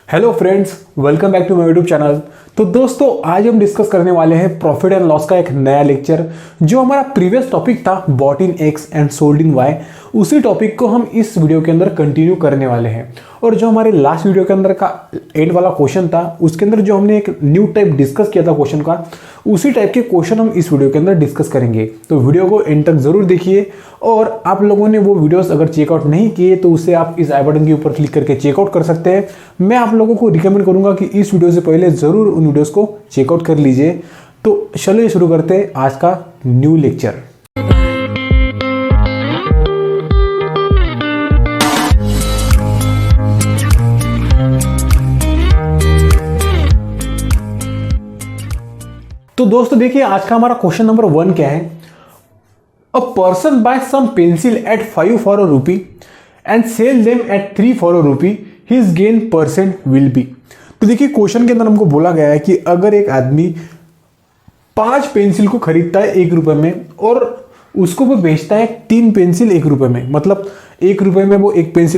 Hello friends, welcome back to my YouTube channel. तो दोस्तों, आज हम डिस्कस करने वाले हैं प्रॉफिट एंड लॉस का एक नया लेक्चर। जो हमारा प्रीवियस टॉपिक था bought in X and sold in Y, उसी टॉपिक को हम इस वीडियो के अंदर कंटिन्यू करने वाले हैं। और जो हमारे लास्ट वीडियो के अंदर का एंड वाला क्वेश्चन था, उसके अंदर जो हमने एक न्यू टाइप डिस्कस किया था क्वेश्चन का, उसी टाइप के क्वेश्चन हम इस वीडियो के अंदर डिस्कस करेंगे। तो वीडियो को एंड तक जरूर देखिए। और आप लोगों ने वो वीडियोस अगर चेकआउट नहीं किए तो उसे आप इस आई बटन के ऊपर क्लिक करके चेकआउट कर सकते हैं। मैं आप लोगों को रिकमेंड करूंगा कि इस वीडियो से पहले जरूर उन वीडियोस को चेकआउट कर लीजिए। तो चलिए शुरू करते हैं आज का न्यू लेक्चर। तो दोस्तों देखिए, आज का हमारा क्वेश्चन नंबर 1 क्या है। A person buy some pencil at 5 for a rupee and sell them at 3 for a rupee, his gain percent will be. तो देखिए, क्वेश्चन के अंदर हमको बोला गया है कि अगर एक आदमी 5 पेंसिल को खरीदता है 1 रुपए में और उसको वो बेचता है 3 पेंसिल 1 रुपए में, मतलब 1 रुपए में वो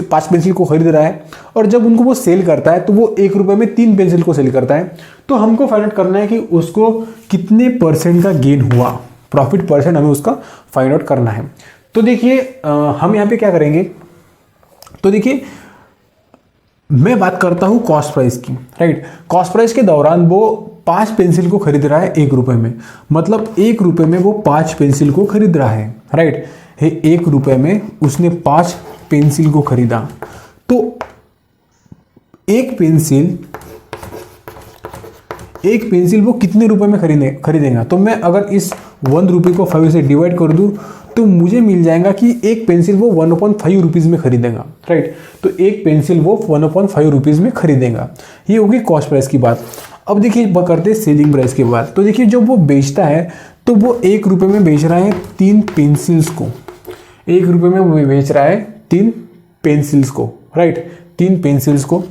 5 पेंसिल को खरीद रहा है, और जब उनको वो सेल करता है तो वो 1 रुपए में 3 पेंसिल को सेल करता है। तो हमको फाइंड आउट करना है कि उसको कितने परसेंट का गेन हुआ, प्रॉफिट परसेंट हमें उसका फाइंड आउट करना है। तो देखिए, हम यहाँ पे क्या करेंगे। तो देखिए, मैं बात करता हूँ कॉस्ट प्राइस की, राइट। कॉस्ट प्राइस के दौरान वो 5 पेंसिल को खरीद रहा है 1 रुपए में, मतलब 1 रुपए में वो 5 पेंसिल को खरीद रहा है, राइट। 1 रुपए में उसने 5 पेंसिल को खरीदा। तो एक पेंसिल वो कितने रुपए में खरीदेगा। तो मैं अगर इस 1 रुपये को 5 से डिवाइड कर दूं तो मुझे मिल जाएगा कि एक पेंसिल वो 1/5 रुपीज़ में खरीदेगा, राइट। तो एक पेंसिल वो 1/5 रुपीज़ में खरीदेगा। ये होगी कॉस्ट प्राइस की बात। अब देखिए, करते हैं सेलिंग प्राइस की बात। तो देखिए, जब वो बेचता है तो वो 1 रुपये में बेच रहा है 3 पेंसिल्स को। 1 रुपये में वो बेच रहा है 3 पेंसिल्स को, राइट, 3 पेंसिल्स को।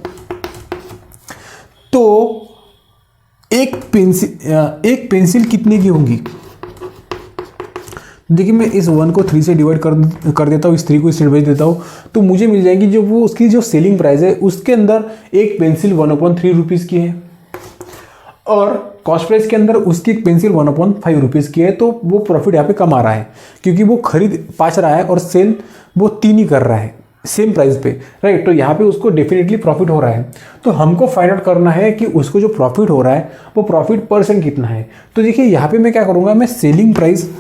तो एक पेंसिल कितने की होंगी। देखिए, मैं इस 1 को 3 से डिवाइड कर देता हूँ, इस 3 को इस भेज देता हूँ, तो मुझे मिल जाएगी जो वो उसकी जो सेलिंग प्राइस है उसके अंदर एक पेंसिल 1/3 रुपीज़ की है, और कॉस्ट प्राइस के अंदर उसकी एक पेंसिल 1/5 रुपीज़ की है। तो वो प्रॉफिट यहाँ पे कम आ रहा है, क्योंकि वो खरीद 5 रहा है और सेल वो 3 ही कर रहा है सेम प्राइस पे, राइट। तो यहाँ पे उसको डेफिनेटली प्रॉफिट हो रहा है। तो हमको फाइंड आउट करना है कि उसको जो प्रॉफिट हो रहा है वो प्रॉफिट परसेंट कितना है। तो देखिए, यहाँ पे मैं क्या करूँगा, मैं सेलिंग प्राइस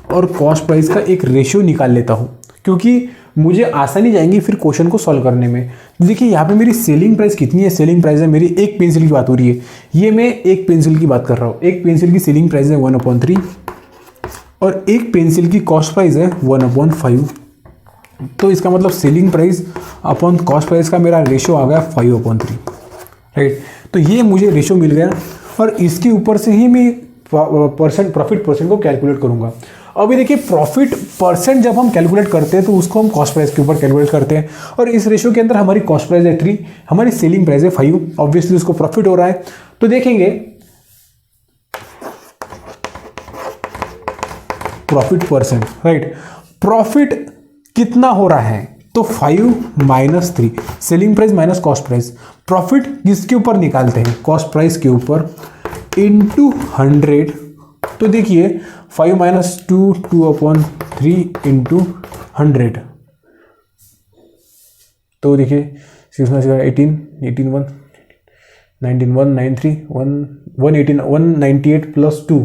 और कॉस्ट प्राइस का एक रेशियो निकाल लेता हूँ, क्योंकि मुझे आसानी जाएंगी फिर क्वेश्चन को सॉल्व करने में। देखिए, यहाँ पे मेरी सेलिंग प्राइस कितनी है। सेलिंग प्राइस है मेरी, एक पेंसिल की बात हो रही है, ये मैं एक पेंसिल की बात कर रहा हूँ। एक पेंसिल की सेलिंग प्राइस है 1/3 और एक पेंसिल की कॉस्ट प्राइस है 1/5। तो इसका मतलब selling price upon cost price का मेरा रेशियो आ गया 5/3, राइट। तो ये मुझे रेशियो मिल गया, और इसके ऊपर से ही मैं प्रॉफिट परसेंट को कैलकुलेट करूंगा। अभी देखिए, प्रॉफिट परसेंट जब हम कैलकुलेट करते हैं तो उसको हम कॉस्ट प्राइस के ऊपर कैलकुलेट करते हैं, और इस रेशियो के अंदर हमारी कॉस्ट प्राइस है 3, हमारी सेलिंग प्राइस है 5। ऑब्वियसली उसको प्रॉफिट हो रहा है। तो देखेंगे प्रॉफिट परसेंट, राइट। प्रॉफिट कितना हो रहा है, तो 5 - 3, selling price minus cost price. Profit किसके ऊपर निकालते हैं, कॉस्ट प्राइस के ऊपर, इंटू 100। तो देखिए, 5 - 2, 2/3 इंटू 100। तो देखिए, 6 - 18, 18 1 19 193 198 + 2।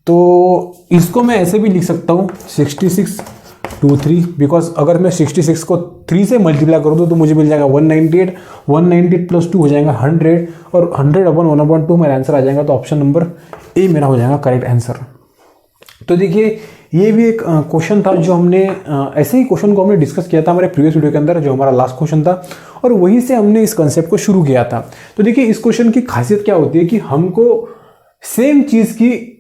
तो इसको मैं ऐसे भी लिख सकता हूँ 6623, बिकॉज अगर मैं 66 को 3 से मल्टीप्लाई कर दूँ तो मुझे मिल जाएगा 198 + 2 हो जाएगा 100, और 100/1/2 मेरा आंसर आ जाएगा। तो ऑप्शन नंबर ए मेरा हो जाएगा करेक्ट आंसर। तो देखिए, ये भी एक क्वेश्चन था जो हमने ऐसे ही क्वेश्चन को हमने डिस्कस किया था हमारे प्रीवियस वीडियो के अंदर, जो हमारा लास्ट क्वेश्चन था, और वहीं से हमने इस कंसेप्ट को शुरू किया था। तो देखिए, इस क्वेश्चन की खासियत क्या होती है कि हमको सेम चीज़ की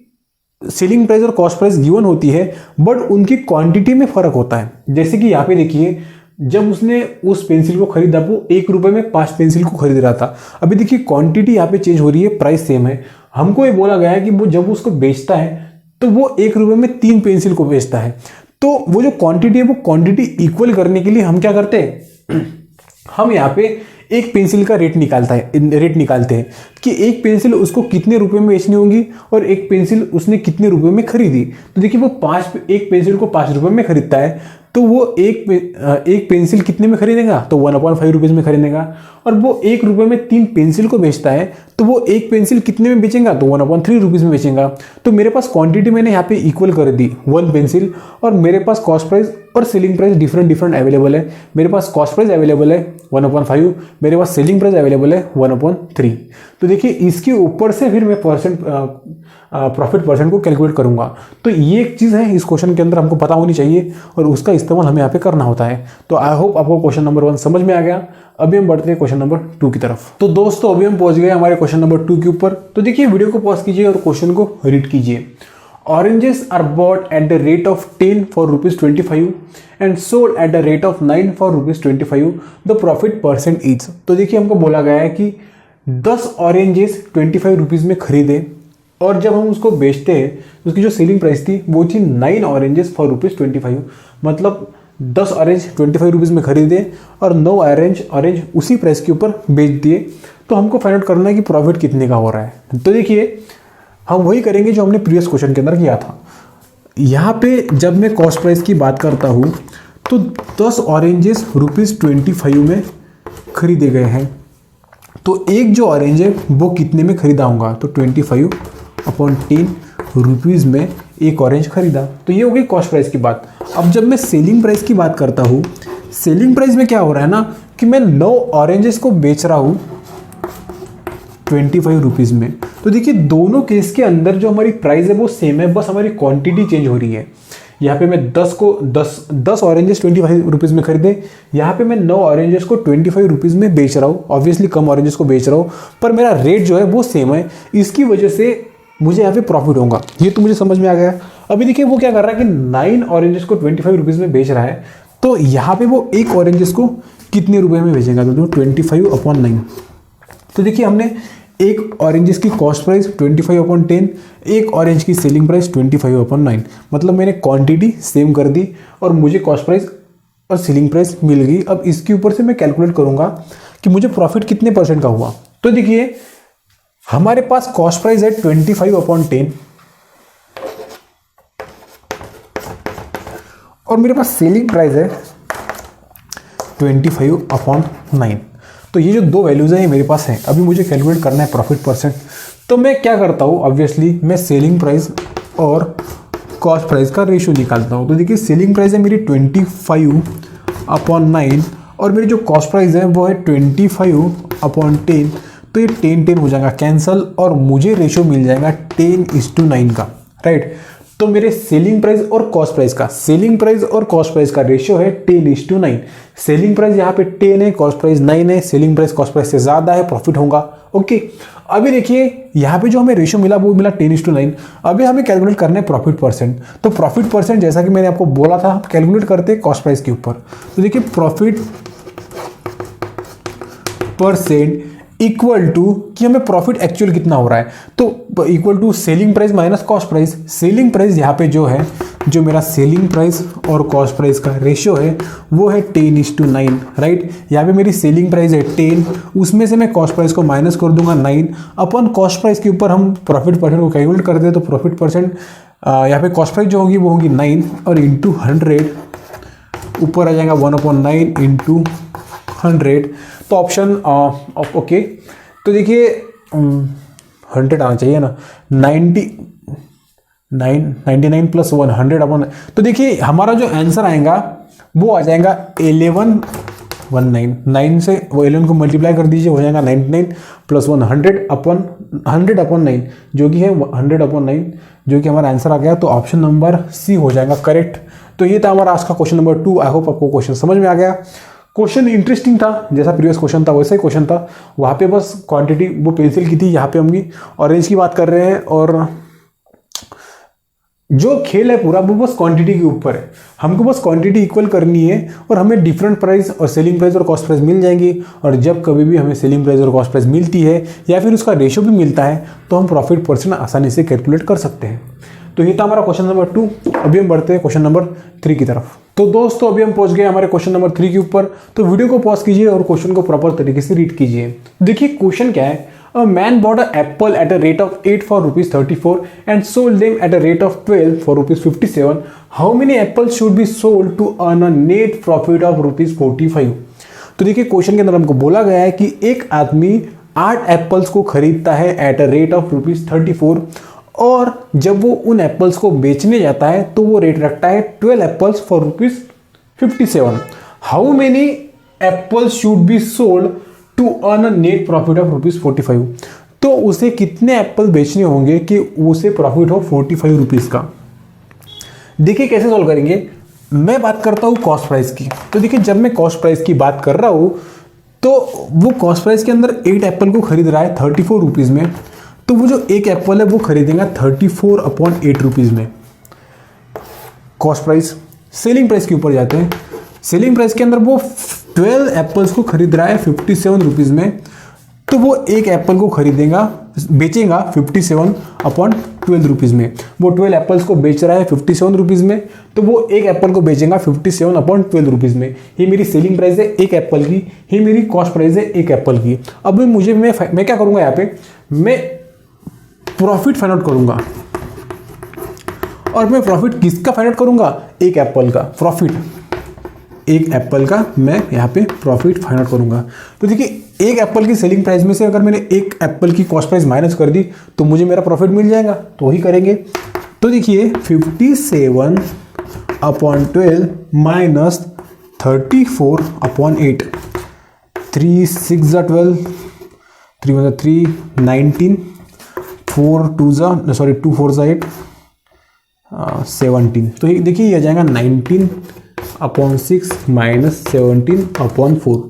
सेलिंग प्राइस और कॉस्ट प्राइस गिवन होती है, बट उनकी क्वांटिटी में फर्क होता है। जैसे कि यहाँ पे देखिए, जब उसने उस पेंसिल को खरीदा वो 1 रुपए में 5 पेंसिल को खरीद रहा था। अभी देखिए, क्वांटिटी यहाँ पे चेंज हो रही है, प्राइस सेम है। हमको ये बोला गया है कि वो जब उसको बेचता है तो वो 1 रुपए में 3 पेंसिल को बेचता है। तो वो जो क्वांटिटी है वो क्वांटिटी इक्वल करने के लिए हम क्या करते हैं, हम यहाँ पे एक पेंसिल का रेट निकालते हैं कि एक पेंसिल उसको कितने रुपए में बेचनी होगी और एक पेंसिल उसने कितने रुपए में खरीदी। तो देखिए वो एक पेंसिल को 5 रुपए में खरीदता है, तो वो एक पेंसिल कितने में खरीदेगा, तो 1/5 रुपीज़ में खरीदेगा। और वो 1 रुपये में 3 पेंसिल को बेचता है, तो वो एक पेंसिल कितने में बेचेगा, तो 1/3 रुपीज़ में बेचेगा। तो मेरे पास क्वांटिटी मैंने यहाँ पे इक्वल कर दी 1 पेंसिल, और मेरे पास कॉस्ट प्राइस और सेलिंग प्राइस डिफरेंट अवेलेबल है। मेरे पास कॉस्ट प्राइस अवेलेबल है 1/5, मेरे पास सेलिंग प्राइस अवेलेबल है 1/3। तो देखिए इसके ऊपर से फिर मैं प्रॉफिट परसेंट को कैलकुलेट करूंगा। तो ये एक चीज़ है इस क्वेश्चन के अंदर हमको पता होनी चाहिए और उसका इस्तेमाल हमें यहाँ पे करना होता है। तो आई होप आपको क्वेश्चन नंबर 1 समझ में आ गया। अभी हम बढ़ते हैं क्वेश्चन नंबर 2 की तरफ। तो दोस्तों अभी हम पहुंच गए हमारे क्वेश्चन नंबर 2 के ऊपर। तो देखिए वीडियो को पॉज कीजिए और क्वेश्चन को रीड कीजिए। Oranges are bought at the rate of 10 for ₹25 and sold at the rate of 9 for ₹25. The profit percent is। तो देखिए हमको बोला गया है कि 10 ऑरेंजेस 25 रुपीज़ में खरीदे और जब हम उसको बेचते हैं उसकी जो सेलिंग प्राइस थी वो थी 9 ऑरेंजेस फॉर ₹25। मतलब 10 ऑरेंज 25 रुपीज़ में खरीदे और 9 ऑरेंज उसी प्राइस के ऊपर बेच दिए। तो हमको फाइंड आउट करना है कि प्रॉफिट कितने का हो रहा है। तो देखिए हम वही करेंगे जो हमने प्रीवियस क्वेश्चन के अंदर किया था। यहाँ पे जब मैं कॉस्ट प्राइस की बात करता हूँ तो 10 ऑरेंजेस ₹25 में खरीदे गए हैं। तो एक जो ऑरेंज है वो कितने में खरीदा होगा, तो 25/10 रुपीज़ में एक ऑरेंज खरीदा। तो ये हो गई कॉस्ट प्राइस की बात। अब जब मैं सेलिंग प्राइस की बात करता हूँ, सेलिंग प्राइस में क्या हो रहा है ना कि मैं 9 ऑरेंजेस को बेच रहा हूँ 25 रुपीज़ में। तो देखिए दोनों केस के अंदर जो हमारी प्राइस है वो सेम है, बस हमारी क्वांटिटी चेंज हो रही है। यहाँ पे मैं 10 ऑरेंजेस 25 रुपीज़ में खरीदे, यहाँ पे मैं 9 ऑरेंजेस को 25 रुपीज़ में बेच रहा हूँ। ऑब्वियसली कम ऑरेंजेस को बेच रहा हूँ पर मेरा रेट जो है वो सेम है, इसकी वजह से मुझे यहाँ पे प्रॉफिट होगा। ये तो मुझे समझ में आ गया। अभी देखिए वो क्या कर रहा है कि 9 ऑरेंजेस को 25 रुपीज़ में बेच रहा है, तो यहाँ पे वो एक ऑरेंजेस को कितने रुपए में बेचेगा, तो 25/9। तो देखिए हमने एक ऑरेंजेस की कॉस्ट प्राइस 25/10, एक ऑरेंज की सेलिंग प्राइस 25/9। मतलब मैंने क्वांटिटी सेम कर दी और मुझे कॉस्ट प्राइस और सेलिंग प्राइस मिल गई। अब इसके ऊपर से मैं कैलकुलेट करूंगा कि मुझे प्रॉफिट कितने % का हुआ। तो देखिए हमारे पास कॉस्ट प्राइस है 25/10 और मेरे पास सेलिंग प्राइस है 25/9। तो ये जो दो वैल्यूज़ हैं ये मेरे पास हैं। अभी मुझे कैलकुलेट करना है प्रॉफिट परसेंट। तो मैं क्या करता हूँ, ऑब्वियसली मैं सेलिंग प्राइस और कॉस्ट प्राइस का रेशियो निकालता हूँ। तो देखिए सेलिंग प्राइस है मेरी 25/9 और मेरी जो कॉस्ट प्राइस है वो है 25/10। तो ये 10 हो जाएगा कैंसल और मुझे रेशियो मिल जाएगा 10:9 का, राइट। तो मेरे सेलिंग प्राइस और कॉस्ट प्राइस का रेशियो है 10:9। सेलिंग प्राइस यहाँ पे 10 है, कॉस्ट प्राइस 9 है। सेलिंग प्राइस कॉस्ट प्राइस से ज़्यादा है, प्रॉफिट होगा। ओके, अभी देखिए यहाँ पे जो हमें रेशियो मिला वो मिला 10:9। अभी हमें कैलकुलेट करना है प्रॉफिट परसेंट। तो प्रॉफिट परसेंट जैसा कि मैंने आपको बोला था हम कैलकुलेट करते हैं कॉस्ट प्राइस के ऊपर। तो देखिए प्रॉफिट परसेंट इक्वल टू कि हमें प्रॉफिट एक्चुअल कितना हो रहा है, तो equal to selling price minus cost price. Selling price यहाँ पे जो है, जो मेरा सेलिंग प्राइस और कॉस्ट प्राइस का रेशियो है वो है 10:9, राइट। यहाँ पे मेरी सेलिंग प्राइस है 10, उसमें से मैं कॉस्ट प्राइस को माइनस कर दूंगा 9 अपन कॉस्ट प्राइस के ऊपर हम प्रॉफिट परसेंट को कैलकुलेट कर दें। तो प्रॉफिट परसेंट यहाँ पे कॉस्ट प्राइस जो होगी वो होगी 9 और इंटू 100 ऊपर आ जाएगा 1/9 इंटू 100। तो ऑप्शन ओके, तो देखिए 100 आना चाहिए ना, 99 प्लस 100 अपन। तो देखिए हमारा जो आंसर आएगा वो आ जाएगा 1119। 9 से वो 11 को मल्टीप्लाई कर दीजिए, हो जाएगा 99 प्लस 100/9 जो कि है 100/9 जो कि हमारा आंसर आ गया। तो ऑप्शन नंबर सी हो जाएगा करेक्ट। तो ये था हमारा आज का क्वेश्चन नंबर 2। आई होप आपको क्वेश्चन समझ में आ गया। क्वेश्चन इंटरेस्टिंग था, जैसा प्रीवियस क्वेश्चन था वैसा ही क्वेश्चन था। वहाँ पे बस क्वांटिटी वो पेंसिल की थी, यहाँ पे हम ऑरेंज की बात कर रहे हैं और जो खेल है पूरा वो बस क्वांटिटी के ऊपर है। हमको बस क्वांटिटी इक्वल करनी है और हमें डिफरेंट प्राइस और सेलिंग प्राइस और कॉस्ट प्राइस मिल जाएंगी। और जब कभी भी हमें सेलिंग प्राइस और कॉस्ट प्राइस मिलती है या फिर उसका रेशियो भी मिलता है तो हम प्रॉफिट परसेंट आसानी से कैलकुलेट कर सकते हैं। तो ये था हमारा क्वेश्चन नंबर 2। अभी हम बढ़ते हैं क्वेश्चन नंबर 3 की तरफ। तो दोस्तों अभी हम पहुंच गए हमारे क्वेश्चन नंबर 3 के ऊपर। तो वीडियो को पॉज कीजिए और क्वेश्चन को प्रॉपर तरीके से रीड कीजिए। देखिए क्वेश्चन क्या है, a man bought a apple at a rate of 8 for ₹34 and sold them at a rate of 12 for ₹57। How many apples should be sold to earn a net profit of ₹45। तो देखिए question के अंदर हमको बोला गया है कि एक आदमी 8 एप्पल्स को खरीदता है एट अ रेट ऑफ ₹34 और जब वो उन एप्पल्स को बेचने जाता है तो वो रेट रखता है 12 apples for ₹57। How many apples should be sold to earn a net profit of ₹45। तो उसे कितने एप्पल बेचने होंगे कि उसे प्रॉफिट हो ₹45 का। देखिए कैसे सॉल्व करेंगे। मैं बात करता हूं कॉस्ट प्राइस की। तो देखिए जब मैं कॉस्ट प्राइस की बात कर रहा हूं तो वो कॉस्ट प्राइस के अंदर 8 एप्पल को खरीद रहा है ₹34 में, तो वो जो एक एप्पल है वो खरीदेगा 34/8 में। Cost price. सेलिंग प्राइस के ऊपर जाते हैं। सेलिंग प्राइस के अंदर वो 12 एप्पल्स को खरीद रहा है ₹57 में, तो वो एक एप्पल को खरीदेगा बेचेगा ₹57/12 में। वो 12 एप्पल्स को बेच रहा है ₹57 में, तो वो एक एप्पल को बेचेगा ₹57/12 में। ये मेरी सेलिंग प्राइस है एक एप्पल की, ये मेरी कॉस्ट प्राइस है एक एप्पल की। अब मैं क्या करूंगा यहाँ पे, मैं प्रॉफिट फाइंड आउट करूंगा। और मैं प्रॉफिट किसका फाइंड आउट करूंगा, एक एप्पल का प्रॉफिट, एक एप्पल का मैं यहाँ पे प्रॉफिट फाइंड आउट करूंगा। तो देखिए एक एप्पल की सेलिंग प्राइस में से अगर मैंने एक एप्पल की कॉस्ट प्राइस माइनस कर दी तो मुझे मेरा प्रॉफिट मिल जाएगा, तो वही करेंगे। तो देखिए 57/12 माइनस 34/8, 3 6 12, 3 1 3, 19, 4 2 2 4 8, 17। तो देखिए ये आ जाएगा 19/6 माइनस 17/4।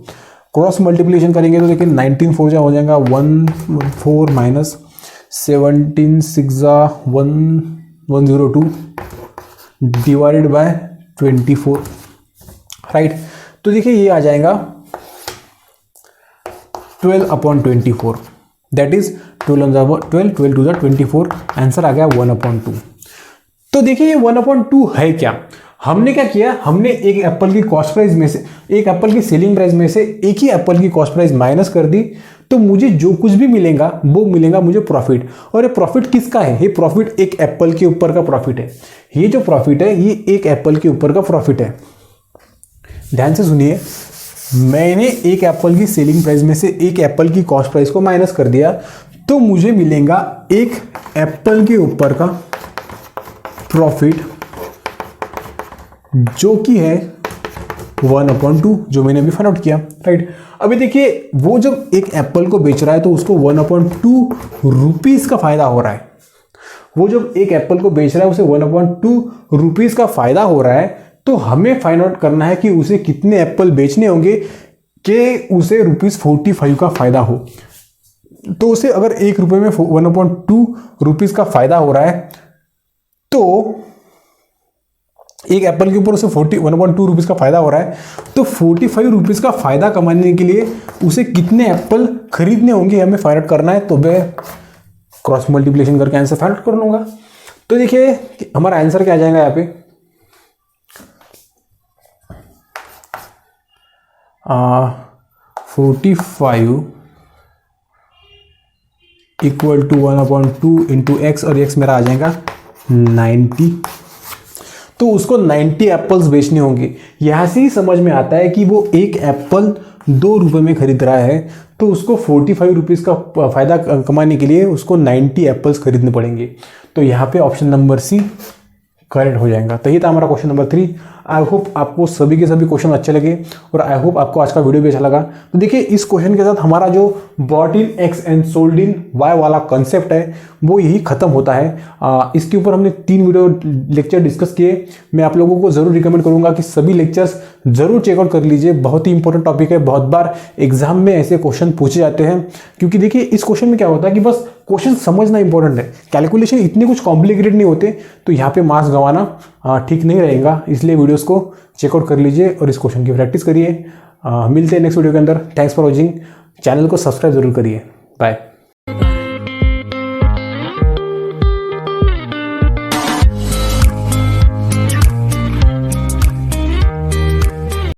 क्रॉस मल्टीप्लिकेशन करेंगे तो देखिए 19 4 जा हो जाएगा 114 माइनस 17 6 102 डिवाइडेड बाय 24, राइट। तो देखिए ये आ जाएगा 12/24, दैट इज 12 12 2 24। आंसर आ गया 1/2। तो देखिए ये 1/2 है क्या। हमने क्या किया, हमने एक एप्पल की कॉस्ट प्राइस में से, एक एप्पल की सेलिंग प्राइस में से एक ही एप्पल की कॉस्ट प्राइस माइनस कर दी, तो मुझे जो कुछ भी मिलेगा वो मिलेगा मुझे प्रॉफिट। और ये प्रॉफिट किसका है, ये प्रॉफिट एक एप्पल के ऊपर का प्रॉफिट है। ये जो प्रॉफिट है ये एक एप्पल के ऊपर का प्रॉफिट है। ध्यान से सुनिए, मैंने एक एप्पल की सेलिंग प्राइस में से एक एप्पल की कॉस्ट प्राइस को माइनस कर दिया, तो मुझे मिलेगा एक एप्पल के ऊपर का प्रॉफिट जो कि है 1/2, जो मैंने अभी फाइंड आउट किया, राइट। अभी देखिए वो जब एक एप्पल को बेच रहा है तो उसको 1/2 रुपीज का फायदा हो रहा है। वो जब एक एप्पल को बेच रहा है उसे 1/2 रुपीज का फायदा हो रहा है, तो हमें फाइंड आउट करना है कि उसे कितने एप्पल बेचने होंगे कि उसे ₹45 का फायदा हो। तो उसे अगर ₹1 में 1/2 रुपीज का फायदा हो रहा है, तो एक एप्पल के ऊपर उसे 1/2 रुपीज का फायदा हो रहा है, तो ₹45 का फायदा कमाने के लिए उसे कितने एप्पल खरीदने होंगे हमें फाइंड आउट करना है। तो मैं क्रॉस मल्टीप्लिकेशन करके आंसर फाइंड आउट कर लूंगा। तो देखिए हमारा आंसर क्या आ जाएगा यहाँ पे, 45 इक्वल टू 1/2 इंटू एक्स, और एक्स मेरा आ जाएगा 90। तो उसको 90 एप्पल्स बेचने होंगे। यहां से ही समझ में आता है कि वो एक एप्पल ₹2 में खरीद रहा है, तो उसको 45 रुपीज़ का फायदा कमाने के लिए उसको 90 एप्पल्स खरीदने पड़ेंगे। तो यहाँ पे ऑप्शन नंबर सी करेक्ट हो जाएगा। तो ये था हमारा क्वेश्चन नंबर 3। आई होप आपको सभी के सभी क्वेश्चन अच्छे लगे और आई होप आपको आज का वीडियो भी अच्छा लगा। तो देखिए इस क्वेश्चन के साथ हमारा जो bought in X and sold in Y वाला कंसेप्ट है वो यही खत्म होता है। इसके ऊपर हमने 3 वीडियो लेक्चर डिस्कस किए। मैं आप लोगों को जरूर रिकमेंड करूंगा कि सभी लेक्चर्स जरूर चेकआउट कर लीजिए। बहुत ही इंपॉर्टेंट टॉपिक है, बहुत बार एग्जाम में ऐसे क्वेश्चन पूछे जाते हैं। क्योंकि देखिए इस क्वेश्चन में क्या होता है कि बस क्वेश्चन समझना इंपॉर्टेंट है, कैलकुलेशन इतने कुछ कॉम्प्लिकेटेड नहीं होते, तो यहाँ पे मार्क्स गंवाना ठीक नहीं रहेगा। इसलिए वीडियोस को चेकआउट कर लीजिए और इस क्वेश्चन की प्रैक्टिस करिए। मिलते हैं नेक्स्ट वीडियो के अंदर। Thanks for watching. चैनल को सब्सक्राइब जरूर करिए। बाय।